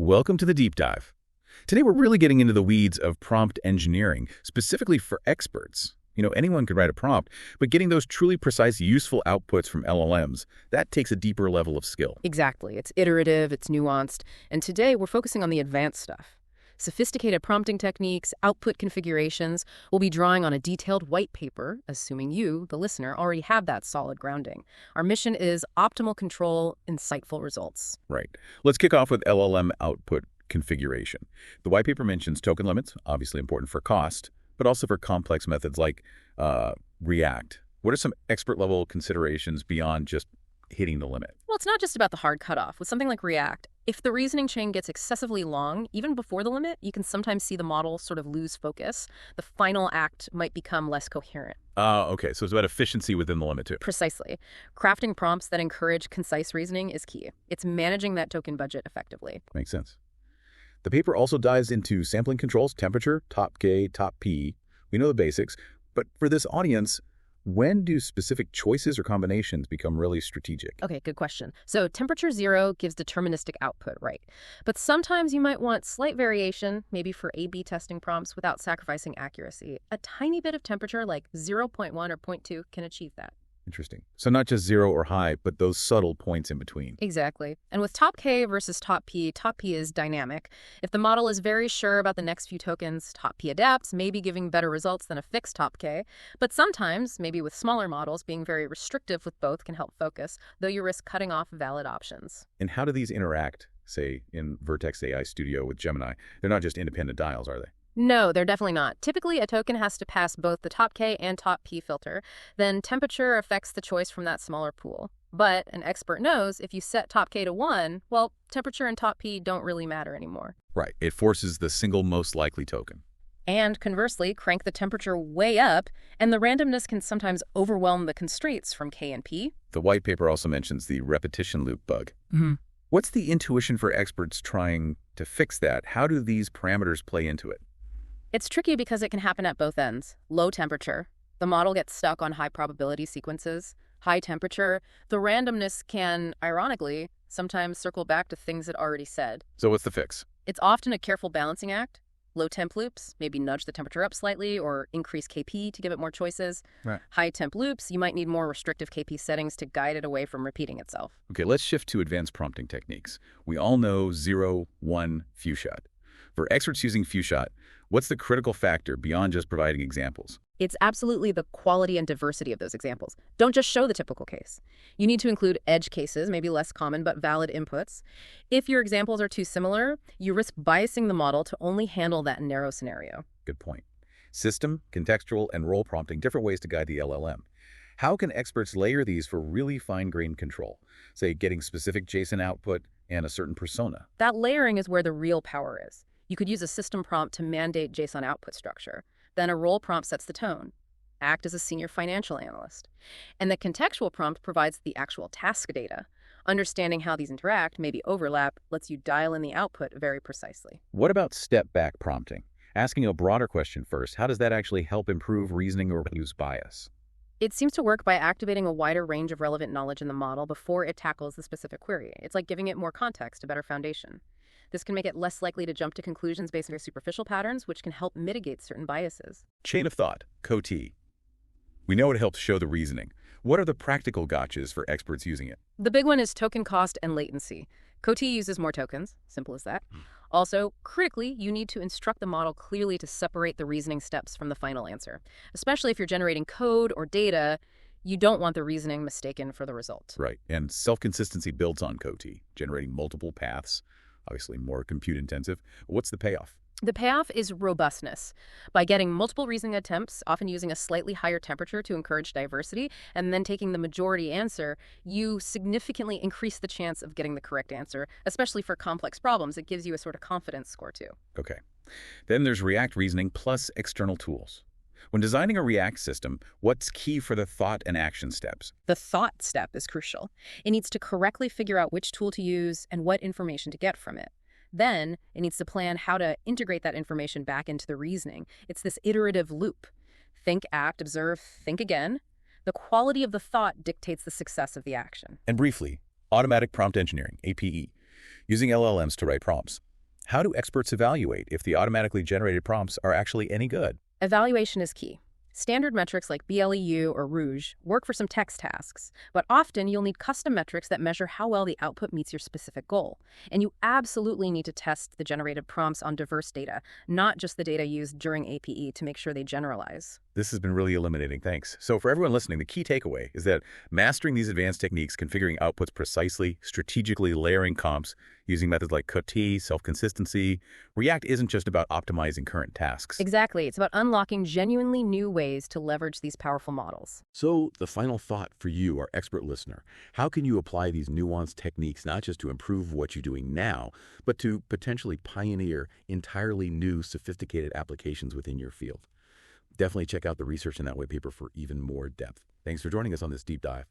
Welcome to the deep dive. Today we're really getting into the weeds of prompt engineering, specifically for experts. Anyone could write a prompt, but getting those truly precise, useful outputs from LLMs, that takes a deeper level of skill. Exactly. It's iterative, it's nuanced, and today we're focusing on the advanced stuff. Sophisticated prompting techniques, output configurations. We'll be drawing on a detailed white paper, assuming you, the listener, already have that solid grounding. Our mission is optimal control, insightful results. Right. Let's kick off with LLM Output Configuration. The white paper mentions token limits, obviously important for cost, but also for complex methods like React. What are some expert-level considerations beyond just hitting the limit? Well, it's not just about the hard cutoff. With something like React, if the reasoning chain gets excessively long, even before the limit, you can sometimes see the model sort of lose focus. The final act might become less coherent. Okay, so it's about efficiency within the limit too. Precisely. Crafting prompts that encourage concise reasoning is key. It's managing that token budget effectively. Makes sense. The paper also dives into sampling controls, temperature, top K, top P. We know the basics, but for this audience, when do specific choices or combinations become really strategic? Okay, good question. So temperature 0 gives deterministic output, right? But sometimes you might want slight variation, maybe for A/B testing prompts without sacrificing accuracy. A tiny bit of temperature, like 0.1 or 0.2, can achieve that. Interesting. So not just 0 or high, but those subtle points in between. Exactly. And with top K versus top P is dynamic. If the model is very sure about the next few tokens, top P adapts, maybe giving better results than a fixed top K. But sometimes, maybe with smaller models, being very restrictive with both can help focus, though you risk cutting off valid options. And how do these interact, say, in Vertex AI Studio with Gemini? They're not just independent dials, are they? No, they're definitely not. Typically, a token has to pass both the top K and top P filter. Then temperature affects the choice from that smaller pool. But an expert knows if you set top K to 1, well, temperature and top P don't really matter anymore. Right. It forces the single most likely token. And conversely, crank the temperature way up, and the randomness can sometimes overwhelm the constraints from K and P. The white paper also mentions the repetition loop bug. What's the intuition for experts trying to fix that? How do these parameters play into it? It's tricky because it can happen at both ends. Low temperature, the model gets stuck on high probability sequences. High temperature, the randomness can, ironically, sometimes circle back to things it already said. So what's the fix? It's often a careful balancing act. Low temp loops, maybe nudge the temperature up slightly or increase KP to give it more choices. Right. High temp loops, you might need more restrictive KP settings to guide it away from repeating itself. Okay, let's shift to advanced prompting techniques. We all know 0, 1, few shot. For experts using few shot, what's the critical factor beyond just providing examples? It's absolutely the quality and diversity of those examples. Don't just show the typical case. You need to include edge cases, maybe less common but valid inputs. If your examples are too similar, you risk biasing the model to only handle that narrow scenario. Good point. System, contextual, and role prompting, different ways to guide the LLM. How can experts layer these for really fine-grained control? Say, getting specific JSON output and a certain persona. That layering is where the real power is. You could use a system prompt to mandate JSON output structure. Then a role prompt sets the tone. Act as a senior financial analyst. And the contextual prompt provides the actual task data. Understanding how these interact, maybe overlap, lets you dial in the output very precisely. What about step-back prompting? Asking a broader question first, how does that actually help improve reasoning or reduce bias? It seems to work by activating a wider range of relevant knowledge in the model before it tackles the specific query. It's like giving it more context, a better foundation. This can make it less likely to jump to conclusions based on superficial patterns, which can help mitigate certain biases. Chain of thought, COT. We know it helps show the reasoning. What are the practical gotchas for experts using it? The big one is token cost and latency. COT uses more tokens, simple as that. Also, critically, you need to instruct the model clearly to separate the reasoning steps from the final answer. Especially if you're generating code or data, you don't want the reasoning mistaken for the result. Right, and self-consistency builds on COT, generating multiple paths. Obviously more compute intensive. What's the payoff? The payoff is robustness. By getting multiple reasoning attempts, often using a slightly higher temperature to encourage diversity, and then taking the majority answer, you significantly increase the chance of getting the correct answer, especially for complex problems. It gives you a sort of confidence score too. Okay. Then there's React reasoning plus external tools. When designing a React system, what's key for the thought and action steps? The thought step is crucial. It needs to correctly figure out which tool to use and what information to get from it. Then, it needs to plan how to integrate that information back into the reasoning. It's this iterative loop. Think, act, observe, think again. The quality of the thought dictates the success of the action. And briefly, automatic prompt engineering, APE, using LLMs to write prompts. How do experts evaluate if the automatically generated prompts are actually any good? Evaluation is key. Standard metrics like BLEU or Rouge work for some text tasks, but often you'll need custom metrics that measure how well the output meets your specific goal. And you absolutely need to test the generated prompts on diverse data, not just the data used during APE, to make sure they generalize. This has been really illuminating, thanks. So for everyone listening, the key takeaway is that mastering these advanced techniques, configuring outputs precisely, strategically layering comps, using methods like CUT, self-consistency, React isn't just about optimizing current tasks. Exactly. It's about unlocking genuinely new ways to leverage these powerful models. So the final thought for you, our expert listener, how can you apply these nuanced techniques not just to improve what you're doing now, but to potentially pioneer entirely new, sophisticated applications within your field? Definitely check out the research in that white paper for even more depth. Thanks for joining us on this deep dive.